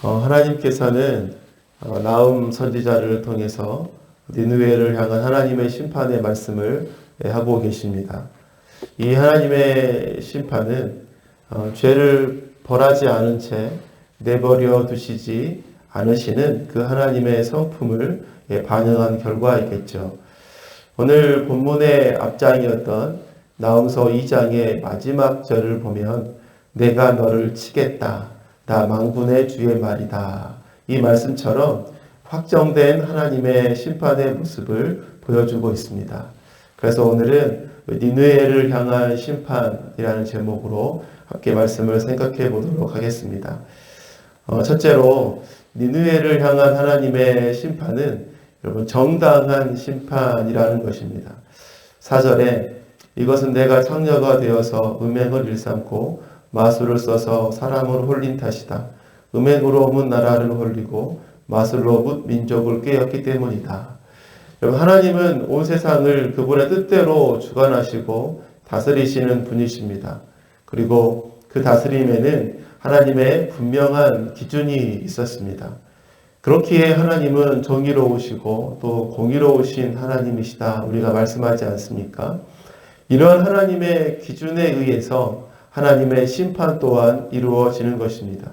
하나님께서는 나훔 선지자를 통해서 니느웨를 향한 하나님의 심판의 말씀을 하고 계십니다. 이 하나님의 심판은 죄를 벌하지 않은 채 내버려 두시지 않으시는 그 하나님의 성품을 반영한 결과이겠죠. 오늘 본문의 앞장이었던 나훔서 2장의 마지막 절을 보면 내가 너를 치겠다. 나 만군의 주의 말이다. 이 말씀처럼 확정된 하나님의 심판의 모습을 보여주고 있습니다. 그래서 오늘은 니느웨를 향한 심판이라는 제목으로 함께 말씀을 생각해 보도록 하겠습니다. 첫째로 니느웨를 향한 하나님의 심판은 여러분 정당한 심판이라는 것입니다. 4절에 이것은 내가 창녀가 되어서 음행을 일삼고 마술을 써서 사람을 홀린 탓이다. 음행으로 문 나라를 홀리고 마술로 문 민족을 꾀었기 때문이다. 여러분, 하나님은 온 세상을 그분의 뜻대로 주관하시고 다스리시는 분이십니다. 그리고 그 다스림에는 하나님의 분명한 기준이 있었습니다. 그렇기에 하나님은 정의로우시고 또 공의로우신 하나님이시다 우리가 말씀하지 않습니까? 이러한 하나님의 기준에 의해서 하나님의 심판 또한 이루어지는 것입니다.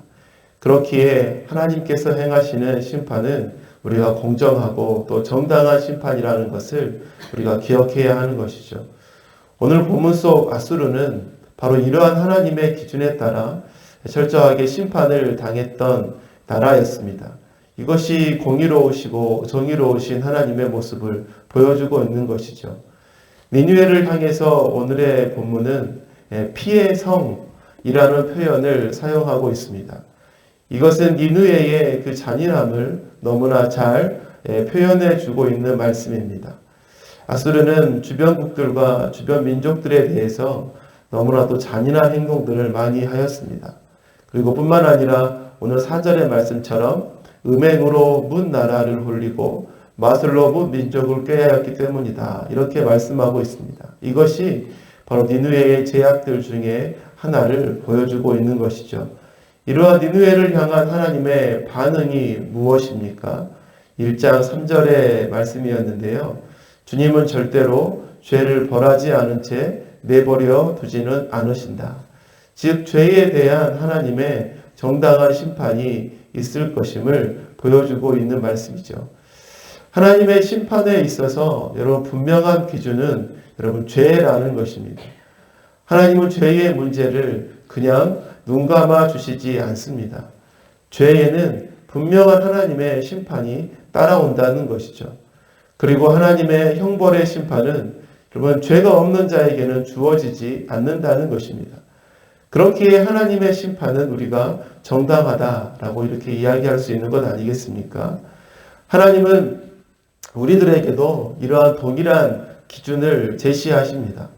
그렇기에 하나님께서 행하시는 심판은 우리가 공정하고 또 정당한 심판이라는 것을 우리가 기억해야 하는 것이죠. 오늘 본문 속 아수르는 바로 이러한 하나님의 기준에 따라 철저하게 심판을 당했던 나라였습니다. 이것이 공의로우시고 정의로우신 하나님의 모습을 보여주고 있는 것이죠. 니느웨를 향해서 오늘의 본문은 피의 성이라는 표현을 사용하고 있습니다. 이것은 니느웨의 그 잔인함을 너무나 잘 표현해 주고 있는 말씀입니다. 아수르는 주변국들과 주변 민족들에 대해서 너무나도 잔인한 행동들을 많이 하였습니다. 그리고 뿐만 아니라 오늘 4절의 말씀처럼 음행으로 문 나라를 홀리고 마술로 문 민족을 꾀하였기 때문이다. 이렇게 말씀하고 있습니다. 이것이 바로 니느웨의 죄악들 중에 하나를 보여주고 있는 것이죠. 이러한 니느웨를 향한 하나님의 반응이 무엇입니까? 1장 3절의 말씀이었는데요. 주님은 절대로 죄를 벌하지 않은 채 내버려 두지는 않으신다. 즉 죄에 대한 하나님의 정당한 심판이 있을 것임을 보여주고 있는 말씀이죠. 하나님의 심판에 있어서 여러분 분명한 기준은 여러분 죄라는 것입니다. 하나님은 죄의 문제를 그냥 눈 감아 주시지 않습니다. 죄에는 분명한 하나님의 심판이 따라온다는 것이죠. 그리고 하나님의 형벌의 심판은 여러분 죄가 없는 자에게는 주어지지 않는다는 것입니다. 그렇기에 하나님의 심판은 우리가 정당하다라고 이렇게 이야기할 수 있는 것 아니겠습니까? 하나님은 우리들에게도 이러한 동일한 기준을 제시하십니다.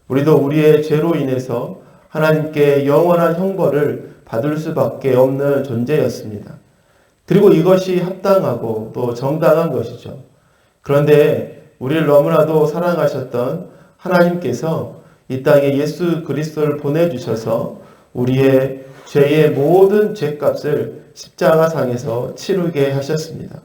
우리도 우리의 죄로 인해서 하나님께 영원한 형벌을 받을 수밖에 없는 존재였습니다. 그리고 이것이 합당하고 또 정당한 것이죠. 그런데 우리를 너무나도 사랑하셨던 하나님께서 이 땅에 예수 그리스도를 보내주셔서 우리의 죄의 모든 죄값을 십자가상에서 치르게 하셨습니다.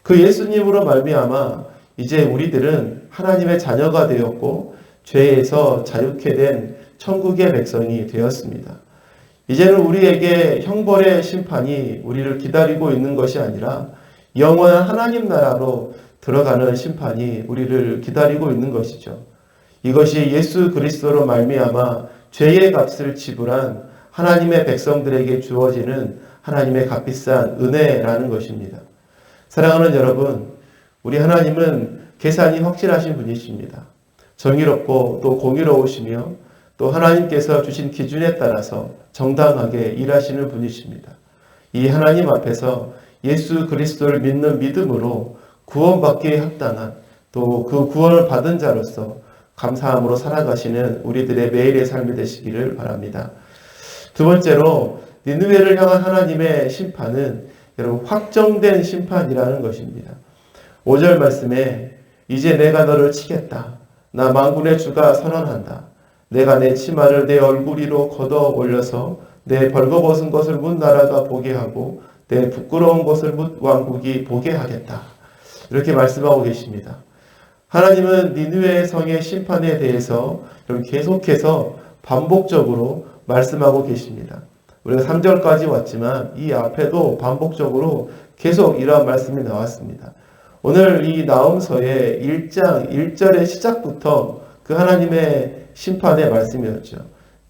그 예수님으로 말미암아 이제 우리들은 하나님의 자녀가 되었고 죄에서 자유케 된 천국의 백성이 되었습니다. 이제는 우리에게 형벌의 심판이 우리를 기다리고 있는 것이 아니라 영원한 하나님 나라로 들어가는 심판이 우리를 기다리고 있는 것이죠. 이것이 예수 그리스도로 말미암아 죄의 값을 지불한 하나님의 백성들에게 주어지는 하나님의 값비싼 은혜라는 것입니다. 사랑하는 여러분, 우리 하나님은 계산이 확실하신 분이십니다. 정의롭고 또 공의로우시며 또 하나님께서 주신 기준에 따라서 정당하게 일하시는 분이십니다. 이 하나님 앞에서 예수 그리스도를 믿는 믿음으로 구원받기에 합당한 또 그 구원을 받은 자로서 감사함으로 살아가시는 우리들의 매일의 삶이 되시기를 바랍니다. 두 번째로 니느웨를 향한 하나님의 심판은 여러분 확정된 심판이라는 것입니다. 5절 말씀에 이제 내가 너를 치겠다. 나 만군의 주가 선언한다. 내가 내 치마를 내 얼굴 위로 걷어 올려서 내 벌거벗은 것을 문 나라가 보게 하고 내 부끄러운 것을 묻 왕국이 보게 하겠다. 이렇게 말씀하고 계십니다. 하나님은 니느웨 성의 심판에 대해서 계속해서 반복적으로 말씀하고 계십니다. 우리가 3절까지 왔지만 이 앞에도 반복적으로 계속 이러한 말씀이 나왔습니다. 오늘 이 나홈서의 1장 1절의 시작부터 그 하나님의 심판의 말씀이었죠.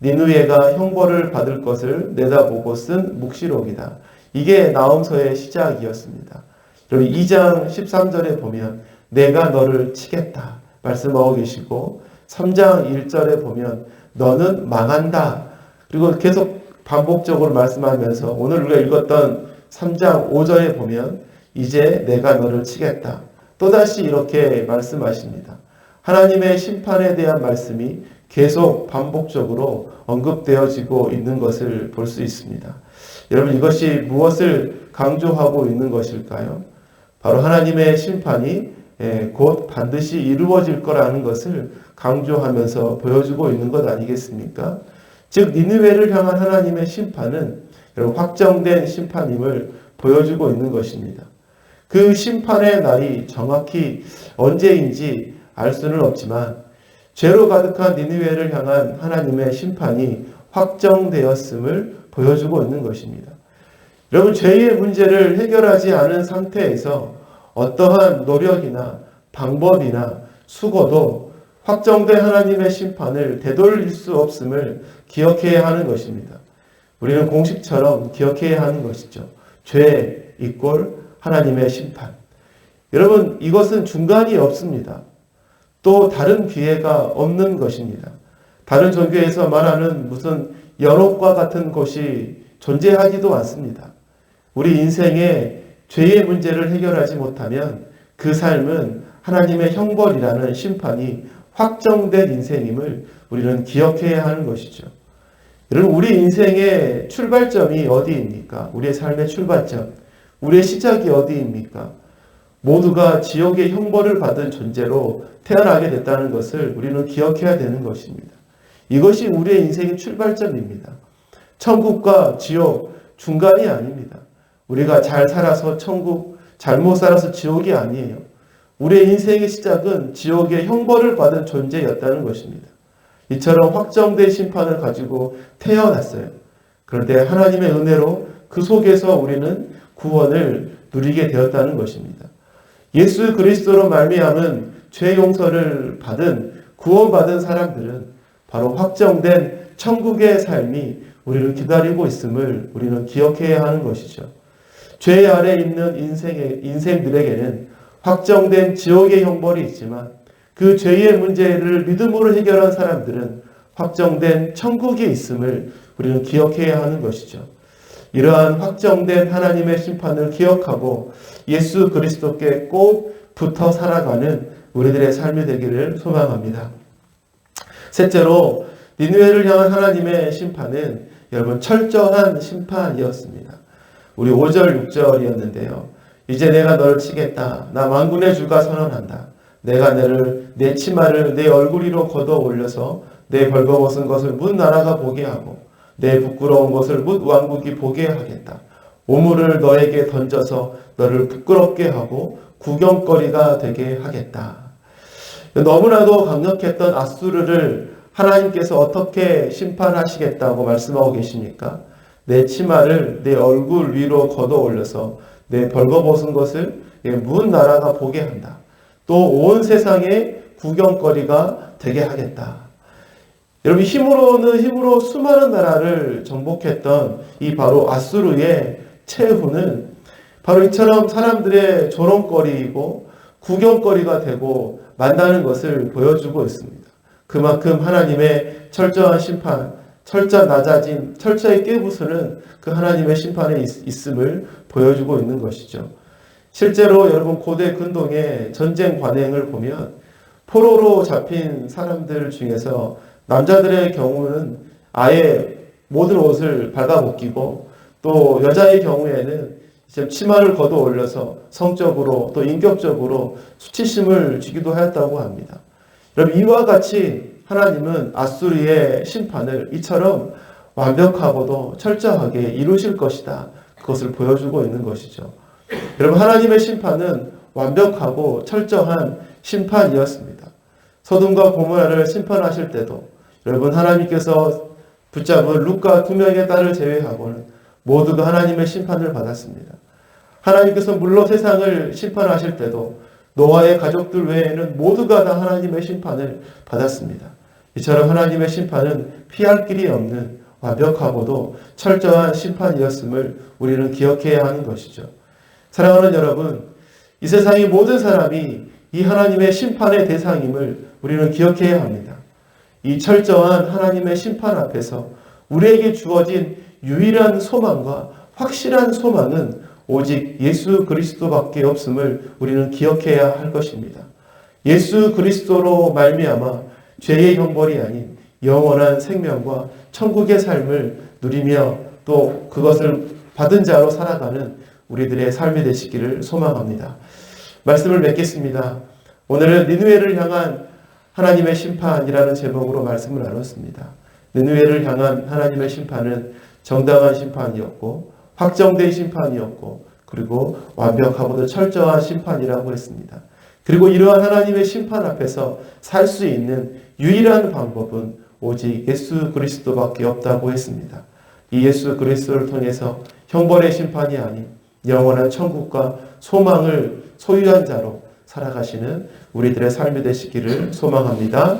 니느웨가 형벌을 받을 것을 내다보고 쓴 묵시록이다. 이게 나홈서의 시작이었습니다. 여러분 2장 13절에 보면 내가 너를 치겠다 말씀하고 계시고 3장 1절에 보면 너는 망한다. 그리고 계속 반복적으로 말씀하면서 오늘 우리가 읽었던 3장 5절에 보면 이제 내가 너를 치겠다. 또다시 이렇게 말씀하십니다. 하나님의 심판에 대한 말씀이 계속 반복적으로 언급되어지고 있는 것을 볼 수 있습니다. 여러분 이것이 무엇을 강조하고 있는 것일까요? 바로 하나님의 심판이 곧 반드시 이루어질 거라는 것을 강조하면서 보여주고 있는 것 아니겠습니까? 즉 니느웨를 향한 하나님의 심판은 확정된 심판임을 보여주고 있는 것입니다. 그 심판의 날이 정확히 언제인지 알 수는 없지만 죄로 가득한 니느웨를 향한 하나님의 심판이 확정되었음을 보여주고 있는 것입니다. 여러분 죄의 문제를 해결하지 않은 상태에서 어떠한 노력이나 방법이나 수고도 확정된 하나님의 심판을 되돌릴 수 없음을 기억해야 하는 것입니다. 우리는 공식처럼 기억해야 하는 것이죠. 죄 이꼴 하나님의 심판. 여러분 이것은 중간이 없습니다. 또 다른 기회가 없는 것입니다. 다른 종교에서 말하는 무슨 연옥과 같은 것이 존재하지도 않습니다. 우리 인생에 죄의 문제를 해결하지 못하면 그 삶은 하나님의 형벌이라는 심판이 확정된 인생임을 우리는 기억해야 하는 것이죠. 여러분 우리 인생의 출발점이 어디입니까? 우리의 삶의 출발점, 우리의 시작이 어디입니까? 모두가 지옥의 형벌을 받은 존재로 태어나게 됐다는 것을 우리는 기억해야 되는 것입니다. 이것이 우리의 인생의 출발점입니다. 천국과 지옥 중간이 아닙니다. 우리가 잘 살아서 천국, 잘못 살아서 지옥이 아니에요. 우리의 인생의 시작은 지옥의 형벌을 받은 존재였다는 것입니다. 이처럼 확정된 심판을 가지고 태어났어요. 그런데 하나님의 은혜로 그 속에서 우리는 구원을 누리게 되었다는 것입니다. 예수 그리스도로 말미암은 죄 용서를 받은 구원받은 사람들은 바로 확정된 천국의 삶이 우리를 기다리고 있음을 우리는 기억해야 하는 것이죠. 죄 아래 있는 인생들에게는 확정된 지옥의 형벌이 있지만 그 죄의 문제를 믿음으로 해결한 사람들은 확정된 천국이 있음을 우리는 기억해야 하는 것이죠. 이러한 확정된 하나님의 심판을 기억하고 예수 그리스도께 꼭 붙어 살아가는 우리들의 삶이 되기를 소망합니다. 셋째로 니느웨를 향한 하나님의 심판은 여러분 철저한 심판이었습니다. 우리 5절 6절이었는데요. 이제 내가 너를 치겠다. 나 만군의 주가 선언한다. 내가 내 치마를 내 얼굴 위로 걷어 올려서 내 벌거벗은 것을 문 나라가 보게 하고 내 부끄러운 것을 문 왕국이 보게 하겠다. 오물을 너에게 던져서 너를 부끄럽게 하고 구경거리가 되게 하겠다. 너무나도 강력했던 아수르를 하나님께서 어떻게 심판하시겠다고 말씀하고 계십니까? 내 치마를 내 얼굴 위로 걷어 올려서 내 벌거벗은 것을 문 나라가 보게 한다. 또 온 세상에 구경거리가 되게 하겠다. 여러분 힘으로 수많은 나라를 정복했던 이 바로 아수르의 최후는 바로 이처럼 사람들의 조롱거리이고 구경거리가 되고 만다는 것을 보여주고 있습니다. 그만큼 하나님의 철저한 심판, 철저히 깨부수는 그 하나님의 심판에 있음을 보여주고 있는 것이죠. 실제로 여러분 고대 근동의 전쟁 관행을 보면 포로로 잡힌 사람들 중에서 남자들의 경우는 아예 모든 옷을 발가벗기고 또 여자의 경우에는 치마를 걷어 올려서 성적으로 또 인격적으로 수치심을 주기도 하였다고 합니다. 여러분 이와 같이 하나님은 아수르의 심판을 이처럼 완벽하고도 철저하게 이루실 것이다. 그것을 보여주고 있는 것이죠. 여러분, 하나님의 심판은 완벽하고 철저한 심판이었습니다. 소돔과 고모라를 심판하실 때도 여러분, 하나님께서 붙잡은 룻과 2명의 딸을 제외하고는 모두가 하나님의 심판을 받았습니다. 하나님께서 물론 세상을 심판하실 때도 노아의 가족들 외에는 모두가 다 하나님의 심판을 받았습니다. 이처럼 하나님의 심판은 피할 길이 없는 완벽하고도 철저한 심판이었음을 우리는 기억해야 하는 것이죠. 사랑하는 여러분, 이 세상의 모든 사람이 이 하나님의 심판의 대상임을 우리는 기억해야 합니다. 이 철저한 하나님의 심판 앞에서 우리에게 주어진 유일한 소망과 확실한 소망은 오직 예수 그리스도밖에 없음을 우리는 기억해야 할 것입니다. 예수 그리스도로 말미암아 죄의 형벌이 아닌 영원한 생명과 천국의 삶을 누리며 또 그것을 받은 자로 살아가는 우리들의 삶이 되시기를 소망합니다. 말씀을 맺겠습니다. 오늘은 니느웨를 향한 하나님의 심판이라는 제목으로 말씀을 나눴습니다. 니느웨를 향한 하나님의 심판은 정당한 심판이었고 확정된 심판이었고 그리고 완벽하고도 철저한 심판이라고 했습니다. 그리고 이러한 하나님의 심판 앞에서 살 수 있는 유일한 방법은 오직 예수 그리스도밖에 없다고 했습니다. 이 예수 그리스도를 통해서 형벌의 심판이 아닌 영원한 천국과 소망을 소유한 자로 살아가시는 우리들의 삶이 되시기를 소망합니다.